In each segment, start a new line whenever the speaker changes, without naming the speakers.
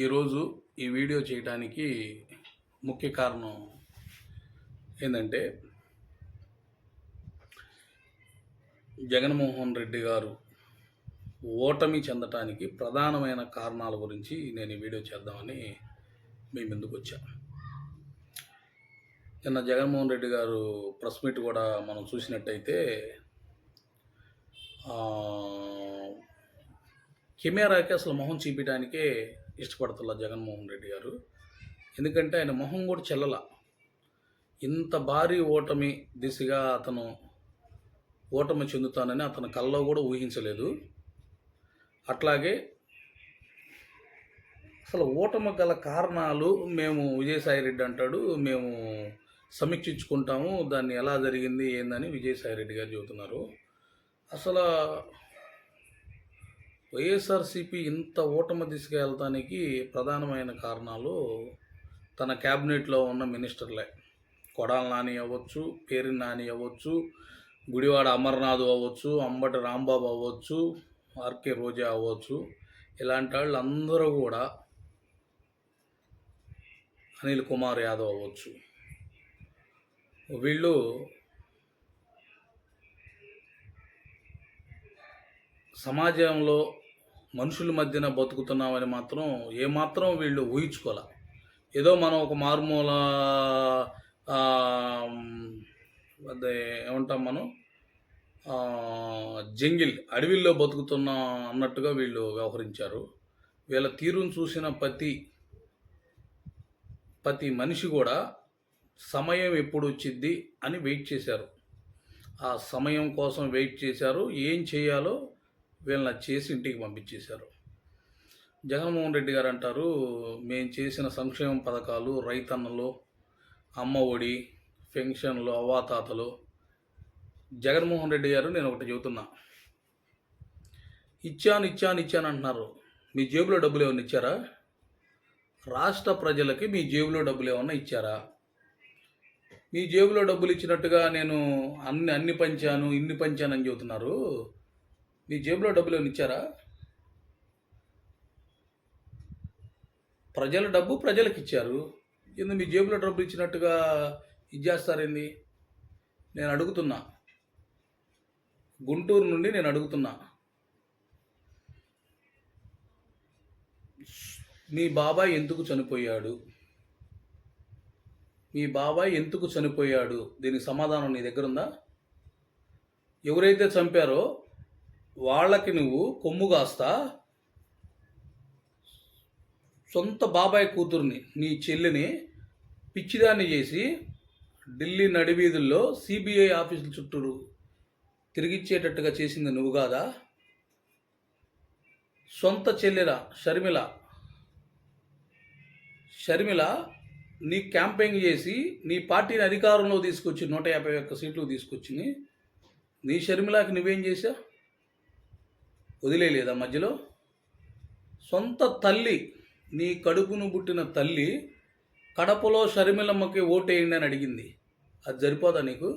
ఈరోజు ఈ వీడియో చేయడానికి ముఖ్య కారణం ఏంటంటే, జగన్మోహన్ రెడ్డి గారు ఓటమి చెందటానికి ప్రధానమైన కారణాల గురించి నేను ఈ వీడియో చేద్దామని మీ ముందుకు వచ్చాను. నిన్న జగన్మోహన్ రెడ్డి గారు ప్రెస్ మీట్ కూడా మనం చూసినట్టయితే కెమెరాకి అసలు మొహం చూపించడానికే ఇష్టపడుతున్న జగన్మోహన్ రెడ్డి గారు. ఎందుకంటే ఆయన మొహం కూడా చెల్లల. ఇంత భారీ ఓటమి దిశగా అతను ఓటమి చెందుతానని అతని కల్లో కూడా ఊహించలేదు. అట్లాగే అసలు ఓటమి గల కారణాలు మేము విజయసాయిరెడ్డి అంటాడు, మేము సమీక్షించుకుంటాము, దాన్ని ఎలా జరిగింది ఏందని విజయసాయిరెడ్డి గారు చెబుతున్నారు. అసలు వైఎస్ఆర్సీపీ ఇంత ఓటమి దిశగా వెళ్తానికి ప్రధానమైన కారణాలు తన క్యాబినెట్లో ఉన్న మినిస్టర్లే. కొడాల నాని అవ్వచ్చు, పేర్ని నాని అవ్వచ్చు, గుడివాడ అమర్నాథ్ అవ్వచ్చు, అంబటి రాంబాబు అవ్వచ్చు, ఆర్కే రోజా అవ్వచ్చు, ఇలాంటి వాళ్ళు అందరూ కూడా, అనిల్ కుమార్ యాదవ్ అవ్వచ్చు, వీళ్ళు సమాజంలో మనుషుల మధ్యన బతుకుతున్నామని మాత్రం ఏమాత్రం వీళ్ళు ఊహించుకోలే. ఏదో మనం ఒక మారుమూల అదే ఏమంటాం మనం, జంగిల్ అడవిల్లో బతుకుతున్నాం అన్నట్టుగా వీళ్ళు వ్యవహరించారు. వీళ్ళ తీరును చూసిన ప్రతి మనిషి కూడా సమయం ఎప్పుడు వచ్చిద్ది అని వెయిట్ చేశారు. ఆ సమయం కోసం వెయిట్ చేశారు. ఏం చేయాలో వీళ్ళని చేసి ఇంటికి పంపించేశారు. జగన్మోహన్ రెడ్డి గారు అంటారు, మేము చేసిన సంక్షేమ పథకాలు, రైతన్నలు, అమ్మ ఒడి, పెన్షన్లు, అవ్వాతాతలు. జగన్మోహన్ రెడ్డి గారు, నేను ఒకటి చెబుతున్నా, ఇచ్చాను అంటున్నారు. మీ జేబులో డబ్బులు ఏమన్నా ఇచ్చారా? రాష్ట్ర ప్రజలకి మీ జేబులో డబ్బులు ఏమన్నా ఇచ్చారా? మీ జేబులో డబ్బులు ఇచ్చినట్టుగా నేను అన్ని పంచాను, ఇన్ని పంచానని చెబుతున్నారు. మీ జేబులో డబ్బులు ఏమైనా ఇచ్చారా? ప్రజల డబ్బు ప్రజలకు ఇచ్చారు. ఎందుకు మీ జేబులో డబ్బులు ఇచ్చినట్టుగా ఇచ్చేస్తారేంది? నేను అడుగుతున్నా, గుంటూరు నుండి నేను అడుగుతున్నా, మీ బాబాయ్ ఎందుకు చనిపోయాడు? మీ బాబాయ్ ఎందుకు చనిపోయాడు? దీనికి సమాధానం నీ దగ్గర ఉందా? ఎవరైతే చంపారో వాళ్ళకి నువ్వు కొమ్ము కాస్తా సొంత బాబాయ్ కూతుర్ని, నీ చెల్లిని పిచ్చిదాన్ని చేసి ఢిల్లీ నడివీధుల్లో సిబిఐ ఆఫీసుల చుట్టూరు తిరిగిచ్చేటట్టుగా చేసింది నువ్వు కాదా? సొంత చెల్లెల షర్మిల నీ క్యాంపెయిన్ చేసి నీ పార్టీని అధికారంలో తీసుకొచ్చి 151 సీట్లు తీసుకొచ్చింది. నీ షర్మిలకి నువ్వేం చేశా? వదిలేయలేదా మధ్యలో? సొంత తల్లి, నీ కడుపును పుట్టిన తల్లి కడపలో షర్మిలమ్మకి ఓటేయండి అని అడిగింది. అది సరిపోదా నీకు?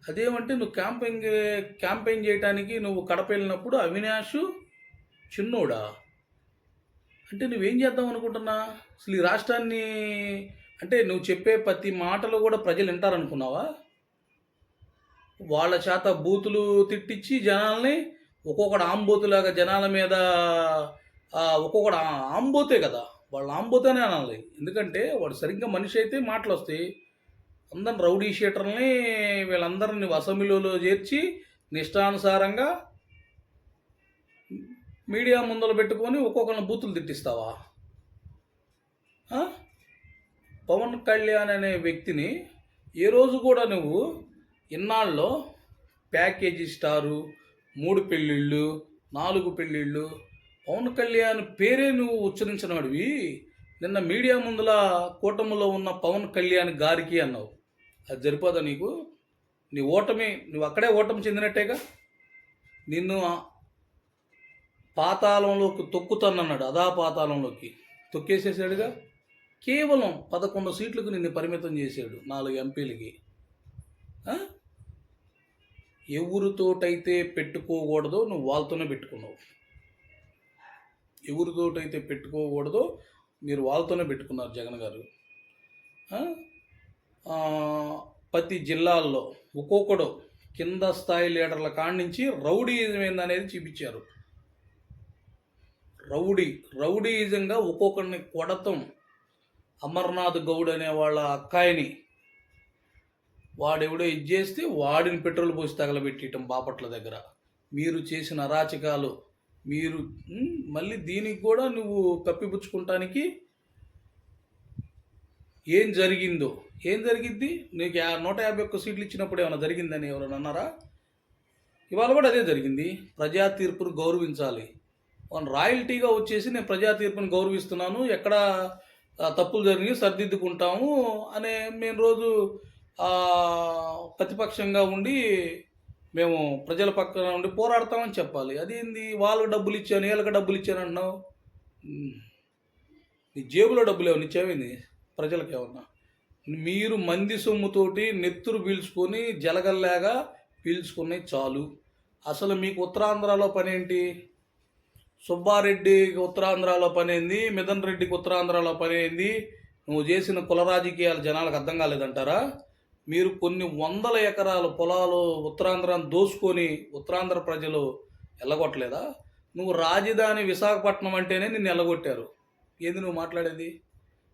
అదేమంటే నువ్వు క్యాంపెయిన్ చేయడానికి నువ్వు కడప వెళ్ళినప్పుడు అవినాష్ చిన్నోడా? అంటే నువ్వేం చేద్దాం అనుకుంటున్నా? అసలు ఈ రాష్ట్రాన్ని, అంటే నువ్వు చెప్పే ప్రతి మాటలు కూడా ప్రజలు వింటారనుకున్నావా? వాళ్ళ చేత బూతులు తిట్టించి జనాల్ని ఒక్కొక్కడు ఆంబోతులాగా జనాల మీద, ఒక్కొక్కడు ఆంబోతే కదా, వాళ్ళు ఆంబోతేనే అనాలి. ఎందుకంటే వాడు సరిగ్గా మనిషి అయితే మాటలు వస్తాయి. అందరిని రౌడీ షీటర్ని వీళ్ళందరిని అసెంబ్లీలో చేర్చి నిష్టానుసారంగా మీడియా ముందలు పెట్టుకొని ఒక్కొక్కరిని బూతులు తిట్టిస్తావా? పవన్ కళ్యాణ్ అనే వ్యక్తిని ఏ రోజు కూడా నువ్వు ఇన్నాళ్ళలో ప్యాకేజీ స్టారు, 3 పెళ్ళిళ్ళు, 4 పెళ్ళిళ్ళు, పవన్ కళ్యాణ్ పేరే నువ్వు ఉచ్చరించినవాడివి. నిన్న మీడియా ముందుల కూటమిలో ఉన్న పవన్ కళ్యాణ్ గారికి అన్నావు. అది సరిపోదా నీకు? నీ ఓటమి, నువ్వు అక్కడే ఓటమి చెందినట్టేగా. నిన్ను పాతాళంలోకి తొక్కుతానన్నాడు, అదా పాతాళంలోకి తొక్కేసేసాడుగా. కేవలం 11 సీట్లకు నిన్ను పరిమితం చేశాడు, 4 ఎంపీలకి. ఎవరితోటైతే పెట్టుకోకూడదో నువ్వు వాళ్ళతోనే పెట్టుకున్నావు. ఎవరితోటైతే పెట్టుకోకూడదో మీరు వాళ్ళతోనే పెట్టుకున్నారు జగన్ గారు. ఆ? ఆ, ప్రతి జిల్లాల్లో ఒక్కొక్కడు కింద స్థాయి లీడర్ల కాడి నుంచి రౌడీయిజం ఏందనేది చూపించారు. రౌడీయిజంగా ఒక్కొక్కరిని కొడతాం. అమర్నాథ్ గౌడ్ అనే వాళ్ళ అక్కాయిని వాడెవడో ఇది చేస్తే వాడిని పెట్రోల్ పోసి తగలబెట్టడం బాపట్ల దగ్గర. మీరు చేసిన అరాచకాలు మీరు మళ్ళీ దీనికి కూడా నువ్వు కప్పిపుచ్చుకుంటానికి ఏం జరిగింది నీకు 151 సీట్లు ఇచ్చినప్పుడు ఏమైనా జరిగిందని ఎవరైనా అన్నారా? ఇవాళ కూడా అదే జరిగింది. ప్రజా తీర్పును గౌరవించాలి. రాయల్టీగా వచ్చేసి నేను ప్రజా తీర్పుని గౌరవిస్తున్నాను, ఎక్కడ తప్పులు జరిగి సరిదిద్దుకుంటాము అనే మేము రోజు ప్రతిపక్షంగా ఉండి మేము ప్రజల పక్కన ఉండి పోరాడతామని చెప్పాలి. అదేంది వాళ్ళకి డబ్బులు ఇచ్చాను వీళ్ళకి డబ్బులు ఇచ్చాను అంటున్నావు? నీ జేబులో డబ్బులు ఏమన్నా ఇచ్చావేంది ప్రజలకు ఏమన్నా? మీరు మంది సొమ్ముతోటి నెత్తురు పీల్చుకొని జలగల్లాగా పీల్చుకునే చాలు. అసలు మీకు ఉత్తరాంధ్రలో పనేంటి? సుబ్బారెడ్డికి ఉత్తరాంధ్రలో పనేంది, మిథన్ రెడ్డికి ఉత్తరాంధ్రలో పనేంది? నువ్వు చేసిన కుల రాజకీయాలు జనాలకు అర్థం కాలేదంటారా? మీరు కొన్ని వందల ఎకరాల పొలాలు ఉత్తరాంధ్రాన్ని దోసుకొని ఉత్తరాంధ్ర ప్రజలు ఎల్లగొట్టలేదా? నువ్వు రాజధాని విశాఖపట్నం అంటేనే నిన్ను ఎల్లగొట్టారు. ఏంది నువ్వు మాట్లాడేది?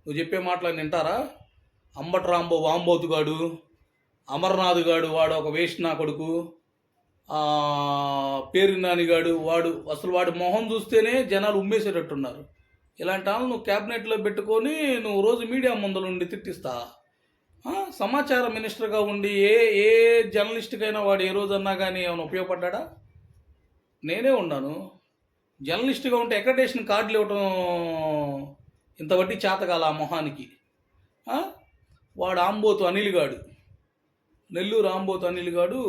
నువ్వు చెప్పే మాటలు వింటారా? అంబటి రాంబో వాంబోతుగాడు, అమర్నాథ్ గాడు వాడు ఒక వేస్ట్ నా కొడుకు, పేరు నానిగాడు వాడి మొహం చూస్తేనే జనాలు ఉమ్మేసేటట్టున్నారు. ఇలాంటి వాళ్ళు నువ్వు క్యాబినెట్లో పెట్టుకొని నువ్వు రోజు మీడియా ముందలుండి తిట్టిస్తా? సమాచార మినిస్టర్గా ఉండి ఏ జర్నలిస్ట్కైనా వాడు ఏ రోజన్నా కానీ ఏమైనా ఉపయోగపడ్డా? నేనే ఉన్నాను. జర్నలిస్ట్గా ఉంటే అక్రెడిటేషన్ కార్డులు ఇవ్వటం ఇంత వడ్డీ చేతగాల ఆ మొహానికి. వాడు ఆంబోతు అనిల్ గాడు, నెల్లూరు ఆంబోతు అనిల్ గాడు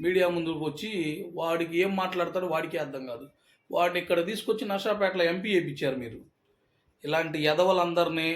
మీడియా ముందుకు వచ్చి వాడికి ఏం మాట్లాడతాడో వాడికే అర్థం కాదు. వాడిని ఇక్కడ తీసుకొచ్చి నర్సాపేటలో ఎంపీ వేయించారు మీరు. ఇలాంటి ఎదవలందరినీ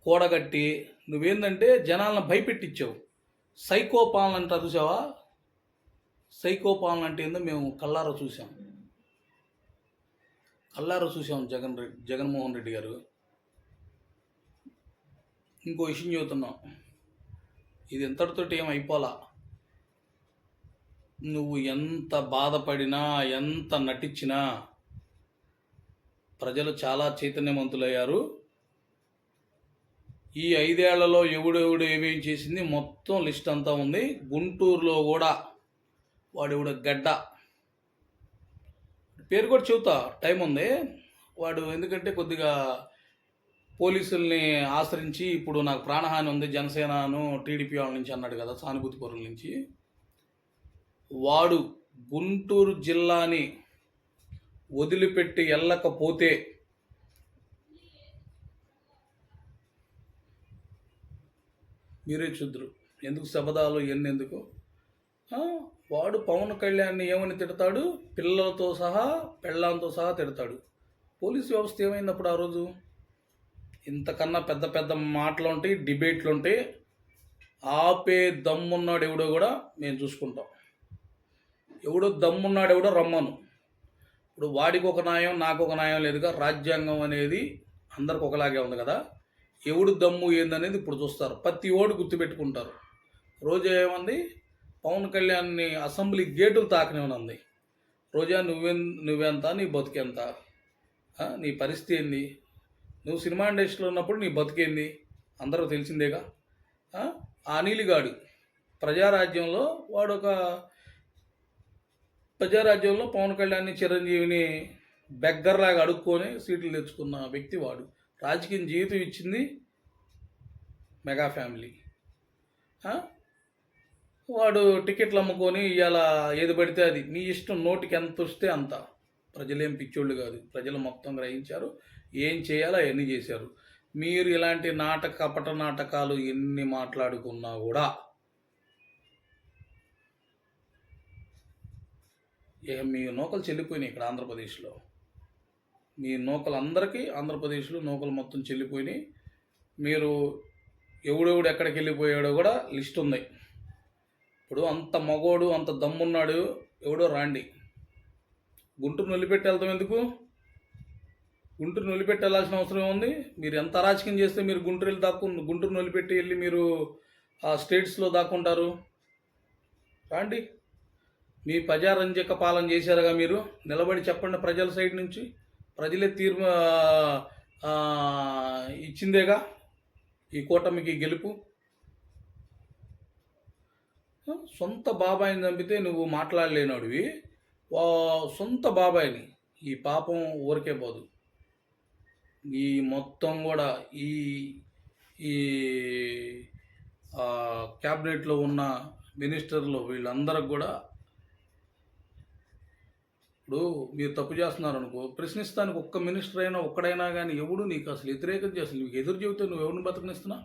కూడగట్టి నువ్వేందంటే జనాలను భయపెట్టించావు. సైకో పాలన అంటారు చూసావా? సైకో పాలన అంటే ఏందో మేము కళ్ళారా చూసాం. జగన్మోహన్ రెడ్డి గారు. ఇంకో విషయం చెబుతున్నాం, ఇది ఎంతటితోటి ఏం అయిపోలా. నువ్వు ఎంత బాధపడినా ఎంత నటించినా ప్రజలు చాలా చైతన్యవంతులయ్యారు. ఈ 5 ఏళ్లలో ఎవడెవడు ఏమేం చేసింది మొత్తం లిస్ట్ అంతా ఉంది. గుంటూరులో కూడా వాడెవడ గడ్డ పేరు కూడా చెబుతా, టైం ఉంది. వాడు ఎందుకంటే కొద్దిగా పోలీసుల్ని ఆశ్రయించి ఇప్పుడు నాకు ప్రాణహాని ఉంది జనసేనను టీడీపీ వాళ్ళ నుంచి అన్నాడు కదా, సానుభూతి పరుల నుంచి. వాడు గుంటూరు జిల్లాని వదిలిపెట్టి వెళ్ళకపోతే మీరే చూద్దరు. ఎందుకు శబదాలు ఇవన్నీ ఎందుకు? వాడు పవన్ కళ్యాణ్ని ఏమని తిడతాడు? పిల్లలతో సహా పెళ్ళాంతో సహా తిడతాడు. పోలీసు వ్యవస్థ ఏమైందప్పుడు ఆ రోజు? ఇంతకన్నా పెద్ద పెద్ద మాటలు ఉంటాయి, డిబేట్లు ఉంటాయి. ఆపే దమ్మున్నాడు ఎవడో కూడా మేము చూసుకుంటాం. ఎవడో దమ్మున్నాడు ఎవడో రమ్మను. ఇప్పుడు వాడికి ఒక న్యాయం నాకు ఒక న్యాయం లేదుగా. రాజ్యాంగం అనేది అందరికి ఒకలాగే ఉంది కదా. ఎవడు దమ్ము ఏందనేది ఇప్పుడు చూస్తారు. ప్రతి ఓడు గుర్తుపెట్టుకుంటారు. రోజా ఏమంది? పవన్ కళ్యాణ్ని అసెంబ్లీ గేటులు తాకనివ్వనుంది. రోజా నువ్వెంత, నీ బతుకెంత, నీ పరిస్థితి ఏంది? నువ్వు సినిమా ఇండస్ట్రీలో ఉన్నప్పుడు నీ బతుకేంది అందరూ తెలిసిందేగా. అనిల్గాడు ప్రజారాజ్యంలో పవన్ కళ్యాణ్ని చిరంజీవిని బెగ్గర్లాగా అడుక్కొని సీట్లు తెచ్చుకున్న వ్యక్తి వాడు. రాజకీయ జీవితం ఇచ్చింది మెగా ఫ్యామిలీ. వాడు టికెట్లు అమ్ముకొని ఇవాళ ఏది పడితే అది నీ ఇష్టం, నోటికి ఎంత వస్తే అంత. ప్రజలేం పిచ్చోళ్ళు కాదు, ప్రజలు మొత్తం గ్రహించారు. ఏం చేయాలో అవన్నీ చేశారు. మీరు ఇలాంటి కపట నాటకాలు ఎన్ని మాట్లాడుకున్నా కూడా మీ నూకలు చెల్లిపోయినాయి. ఇక్కడ ఆంధ్రప్రదేశ్లో మీ నూకలు అందరికీ ఆంధ్రప్రదేశ్లో నూకలు మొత్తం చెల్లిపోయినాయి. మీరు ఎవడెవడు ఎక్కడికి వెళ్ళిపోయాడో కూడా లిస్ట్ ఉంది. ఇప్పుడు అంత మగోడు అంత దమ్మున్నాడు ఎవడో రాండి. గుంటూరు నిలిపెట్టి వెళ్తాం ఎందుకు? గుంటూరు వదిలిపెట్టి వెళ్ళాల్సిన అవసరం ఉంది. మీరు ఎంత అరాచకం చేస్తే మీరు గుంటూరుని వదిలిపెట్టి వెళ్ళి మీరు ఆ స్టేట్స్లో దాక్కుంటారు. రాండి, మీ ప్రజారంజక పాలన చేశారుగా మీరు. నిలబడి చెప్పండి ప్రజల సైడ్ నుంచి. ప్రజలే ఇచ్చిందేగా ఈ కూటమికి గెలుపు. సొంత బాబాయిని చంపితే నువ్వు మాట్లాడలేనోడివి, సొంత బాబాయిని. ఈ పాపం ఊరికే పోదు. ఈ మొత్తం కూడా ఈ ఈ క్యాబినెట్లో ఉన్న మినిస్టర్లు వీళ్ళందరికి కూడా ఇప్పుడు మీరు తప్పు చేస్తున్నారు అనుకో, ప్రశ్నిస్తానికి ఒక్క మినిస్టర్ అయినా ఒక్కడైనా కానీ ఎవడు నీకు అసలు వ్యతిరేకం చేసి నీకు ఎదురు చెబితే నువ్వు ఎవరిని బతకనిస్తున్నా?